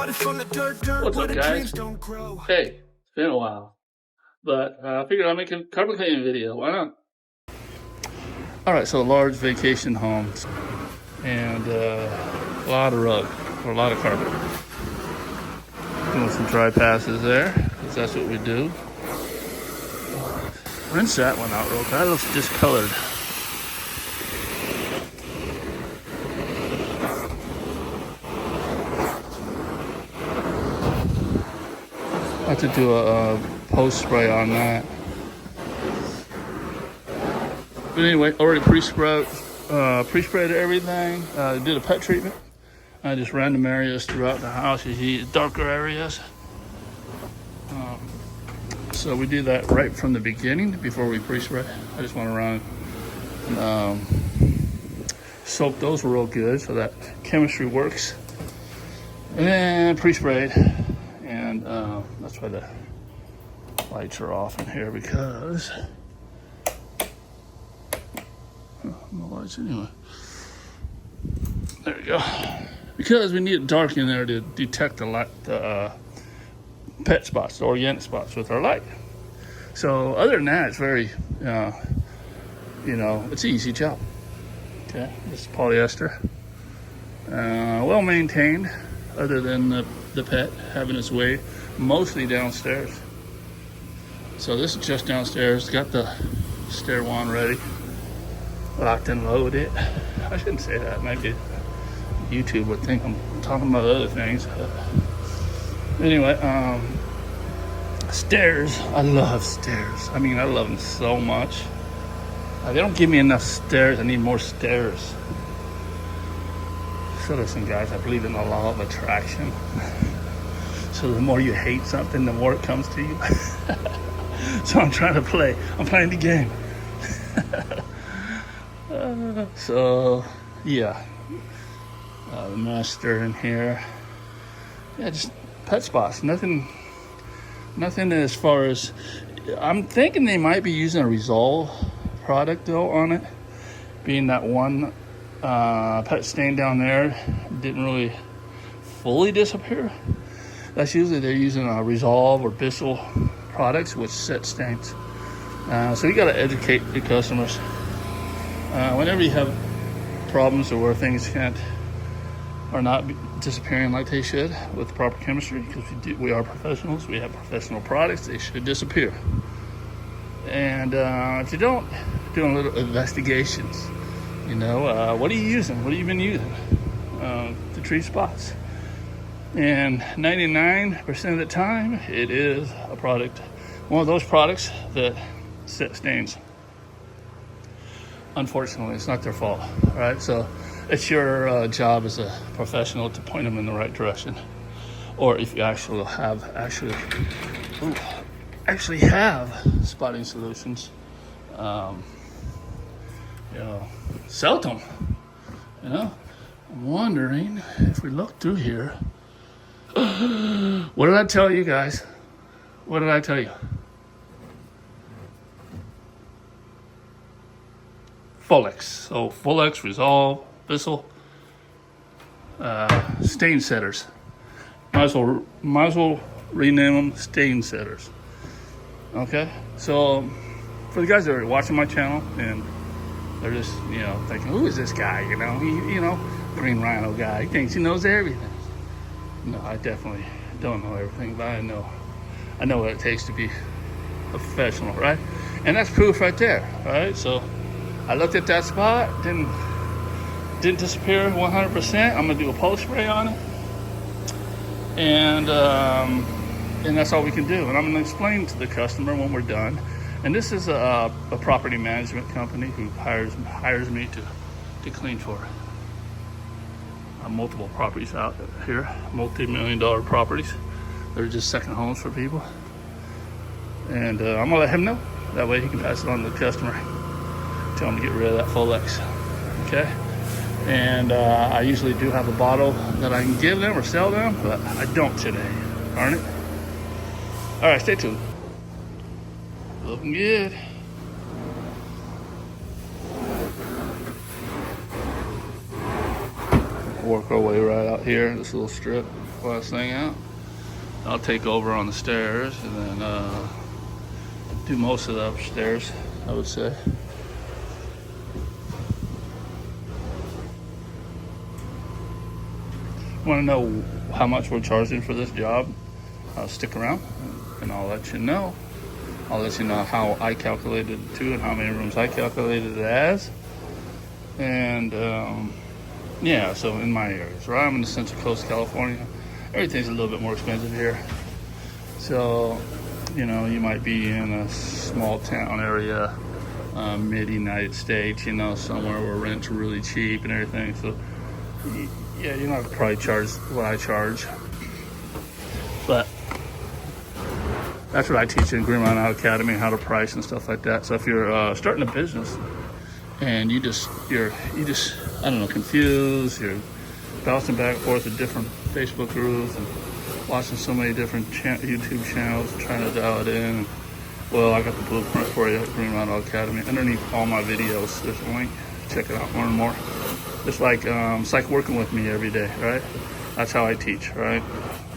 What's up, guys? Hey, it's been a while, but I figured I'd make a carpet cleaning video. Why not? Alright, so large vacation homes and a lot of rug, or a lot of carpet. Doing some dry passes there, because that's what we do. Rinse that one out real quick. That looks discolored. I have to do a post spray on that. But anyway, already pre-sprayed everything. Did a pet treatment. Just random areas throughout the house. You see darker areas. So we do that right from the beginning before we pre-spray. I just want to run soak those real good so that chemistry works. And then pre-sprayed. And that's why the lights are off in here, because no lights anyway. There we go. Because we need it dark in there to detect the pet spots, the organic spots with our light. So other than that, it's very, it's an easy job. Okay, this is polyester, well maintained, other than the pet having its way mostly downstairs. So this is just downstairs. Got the stair wand ready, locked and loaded. I shouldn't say that. Maybe YouTube would think I'm talking about other things. But anyway, stairs. I love stairs. I mean, I love them so much. They don't give me enough stairs. I need more stairs. So listen, guys, I believe in the law of attraction. So the more you hate something, the more it comes to you. So I'm playing the game. So yeah, the master in here. Yeah, just pet spots. Nothing as far as, I'm thinking they might be using a Resolve product though on it, being that one pet stain down there didn't really fully disappear. That's usually they're using a Resolve or Bissell products which set stains. So you got to educate your customers. Whenever you have problems or where things are not disappearing like they should with the proper chemistry, because we are professionals, we have professional products, they should disappear. And if you don't, doing little investigations, what are you using? What have you been using to treat spots? And 99% of the time, it is a product, one of those products that set stains. Unfortunately, it's not their fault, right? So it's your job as a professional to point them in the right direction. Or if you actually have spotting solutions, sell them. I'm wondering if we look through here. What did I tell you guys? What did I tell you? Folex. So Folex, Resolve, Bissell, stain setters. Might as well rename them stain setters. Okay? So for the guys that are watching my channel and they're just, thinking, who is this guy? He, Green Rhino guy. He thinks he knows everything. No, I definitely don't know everything, but I know what it takes to be a professional, right? And that's proof right there, right? So I looked at that spot, didn't disappear 100%. I'm gonna do a post spray on it, and that's all we can do. And I'm gonna explain to the customer when we're done. And this is a property management company who hires me to clean for multiple properties out here, multi-million-dollar properties. They're just second homes for people. And I'm gonna let him know. That way he can pass it on to the customer. Tell him to get rid of that Folex. Okay? And I usually do have a bottle that I can give them or sell them, but I don't today. Darn it. All right, stay tuned. Looking good. work our way right out here, this little strip, last thing out. I'll take over on the stairs and then do most of the upstairs, I would say. Want to know how much we're charging for this job? Stick around and I'll let you know. I'll let you know how I calculated it too and how many rooms I calculated it as. And yeah, so in my areas, right? I'm in the Central Coast, California. Everything's a little bit more expensive here. So, you know, you might be in a small town area, mid-United States, you know, somewhere where rent's really cheap and everything. So, yeah, you're not gonna probably charge what I charge. But that's what I teach in Green Rhino Academy, how to price and stuff like that. So if you're starting a business and you're I don't know, confused, you're bouncing back and forth with different Facebook groups and watching so many different YouTube channels, trying to dial it in. Well, I got the blueprint for you at Green Rhino Academy. Underneath all my videos, there's a link. Check it out, learn more. It's like working with me every day, right? That's how I teach, right?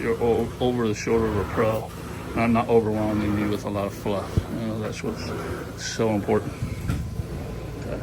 You're over the shoulder of a pro. And I'm not overwhelming you with a lot of fluff. You know, that's what's so important. Okay.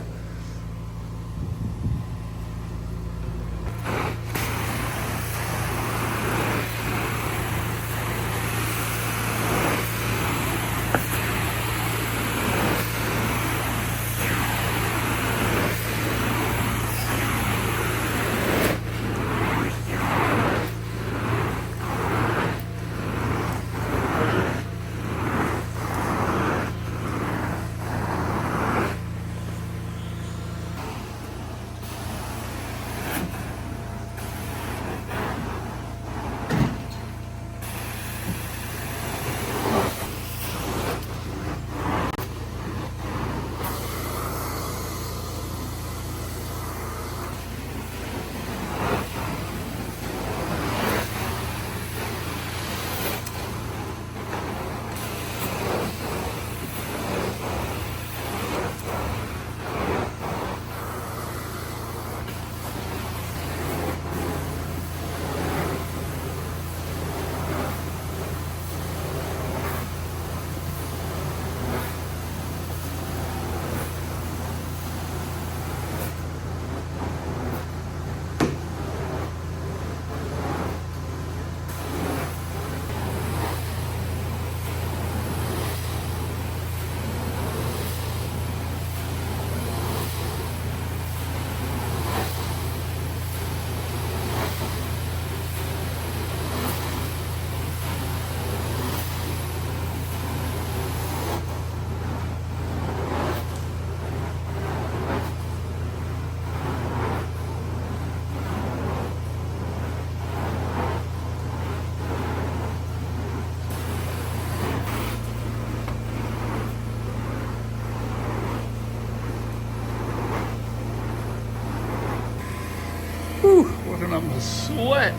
Whew, working up my sweat.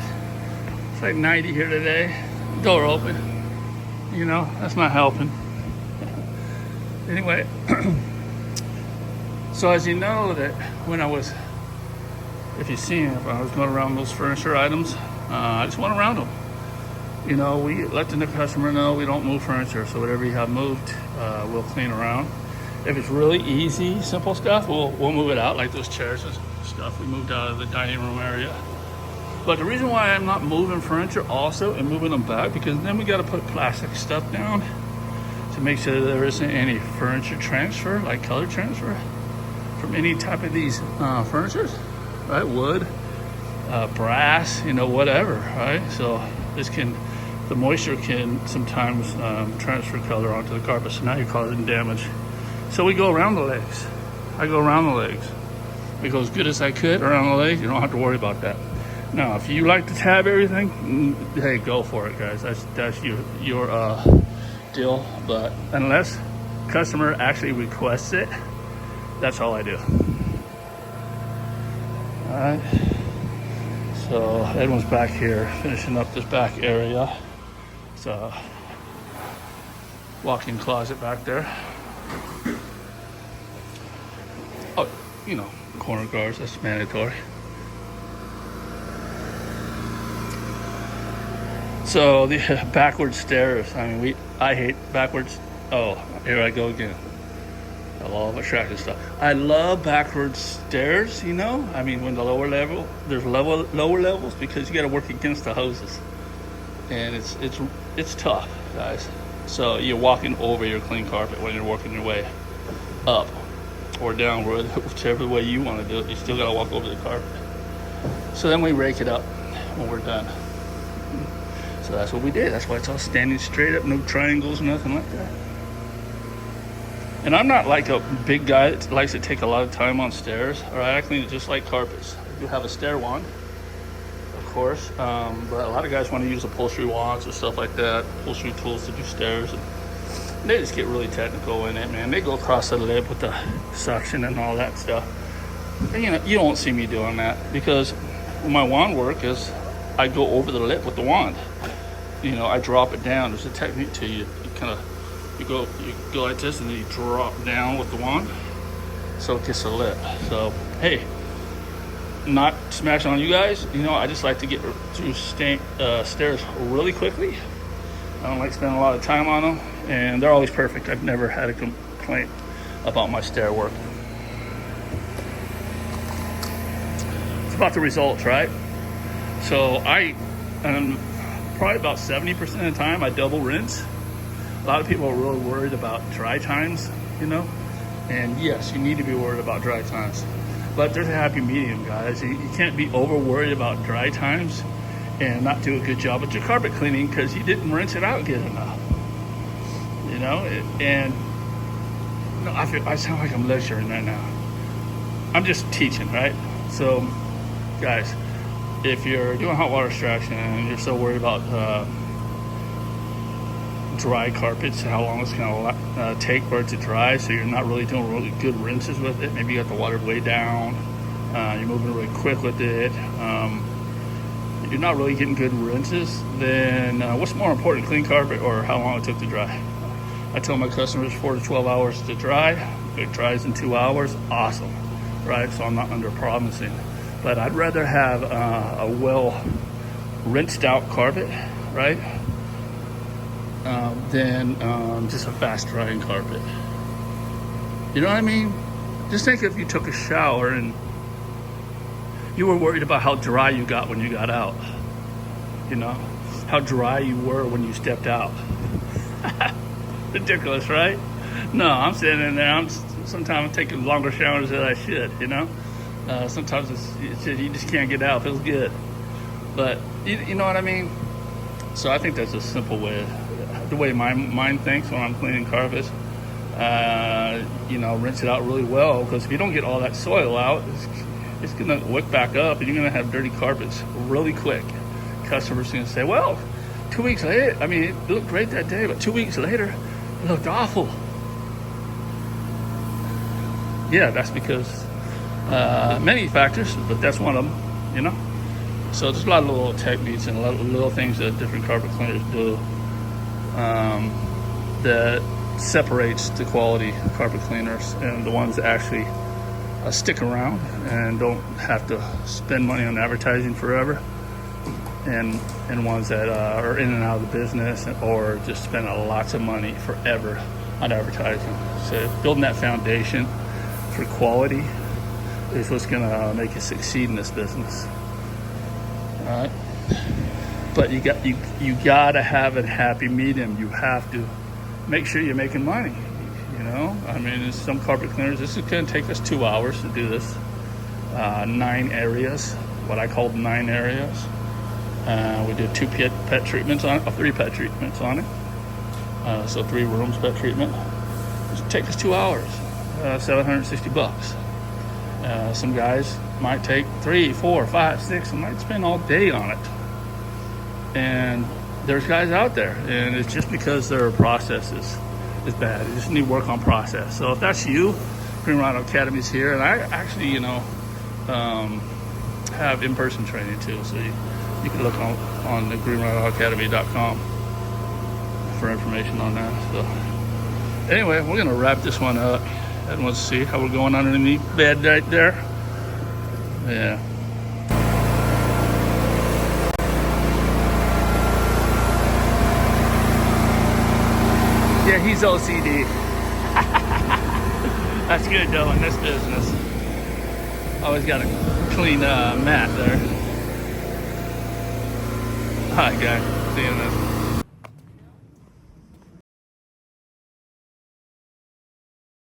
It's like 90 here today. Door open. You know, that's not helping. Anyway, so as you know that when I was, if you've seen, if I was going around those furniture items, I just went around them. You know, we let the customer know we don't move furniture, so whatever you have moved, we'll clean around. If it's really easy, simple stuff, we'll move it out, like those chairs and stuff we moved out of the dining room area. But the reason why I'm not moving furniture also and moving them back, because then we got to put plastic stuff down to make sure there isn't any furniture transfer, like color transfer, from any type of these furnitures, right? Wood, brass, you know, whatever, right? So the moisture can sometimes transfer color onto the carpet, so now you're causing damage. So we go around the legs. I go around the legs. We go as good as I could around the legs. You don't have to worry about that. Now, if you like to tab everything, hey, go for it, guys. That's your deal. But unless customer actually requests it, that's all I do. All right. So Edwin's back here finishing up this back area. It's a walk-in closet back there. Oh, you know, corner guards, that's mandatory. So the backwards stairs. I mean, I hate backwards. Oh, here I go again. I love attractive stuff. I love backwards stairs. You know, I mean, when the there's lower levels because you got to work against the hoses, and it's tough, guys. So you're walking over your clean carpet when you're working your way up or down, whichever way you want to do it. You still got to walk over the carpet. So then we rake it up when we're done. So that's what we did. That's why it's all standing straight up, no triangles, nothing like that. And I'm not like a big guy that likes to take a lot of time on stairs. All right, I clean it just like carpets. I do have a stair wand, of course, but a lot of guys want to use upholstery wands and stuff like that, upholstery tools to do stairs. And they just get really technical in it, man. They go across the lip with the suction and all that stuff. And, you know, you don't see me doing that because my wand work is I go over the lip with the wand. You know, I drop it down. There's a technique to you. You go like this, and then you drop down with the wand, so it gets the lip. So hey, not smashing on you guys. You know, I just like to get through stairs really quickly. I don't like spending a lot of time on them, and they're always perfect. I've never had a complaint about my stair work. It's about the results, right? So probably about 70% of the time I double rinse. A lot of people are really worried about dry times, you know, and yes, you need to be worried about dry times, but there's a happy medium, guys. You can't be over worried about dry times and not do a good job with your carpet cleaning because you didn't rinse it out good enough, you know. And no, I sound like I'm lecturing right now. I'm just teaching, right? So guys, if you're doing hot water extraction and you're so worried about dry carpets, how long it's going to take for it to dry, so you're not really doing really good rinses with it, maybe you got the water way down, you're moving really quick with it, you're not really getting good rinses, then what's more important, clean carpet or how long it took to dry? I tell my customers 4 to 12 hours to dry. If it dries in 2 hours, awesome, right? So I'm not under promising, but I'd rather have a well rinsed out carpet, right, than just a fast drying carpet. You know what I mean? Just think if you took a shower and you were worried about how dry you got when you got out. You know, how dry you were when you stepped out. Ridiculous, right? No, I'm sitting in there. Sometimes I'm taking longer showers than I should, you know? Sometimes you just can't get out. It feels good. But you know what I mean? So I think that's a simple way, the way my mind thinks when I'm cleaning carpets. You know, rinse it out really well, because if you don't get all that soil out, it's going to wick back up and you're going to have dirty carpets really quick. Customers are going to say, well, 2 weeks later, I mean, it looked great that day, but 2 weeks later, it looked awful. Yeah, that's because many factors, but that's one of them, you know. So there's a lot of little techniques and a lot of little things that different carpet cleaners do that separates the quality carpet cleaners and the ones that actually stick around and don't have to spend money on advertising forever, and ones that are in and out of the business or just spend lots of money forever on advertising. So building that foundation for quality is what's going to make you succeed in this business. All right, but you got to have a happy medium. You have to make sure you're making money. You know, I mean, some carpet cleaners, this is going to take us 2 hours to do this. 9 areas, what I call 9 areas. We did 2 pet treatments on it, 3 pet treatments on it. So 3 rooms pet treatment. It'll take us 2 hours, $760. Some guys might take 3, 4, 5, 6, and might spend all day on it. And there's guys out there, and it's just because their process is bad. You just need work on process. So if that's you, Green Rhino Academy is here, and I actually, you know, have in-person training too. So you can look on the greenrhinoacademy.com for information on that. So anyway, we're gonna wrap this one up. And let's see how we're going underneath bed right there. Yeah. he's OCD. That's good though in this business. Always got a clean mat there. Alright guys, see you in this.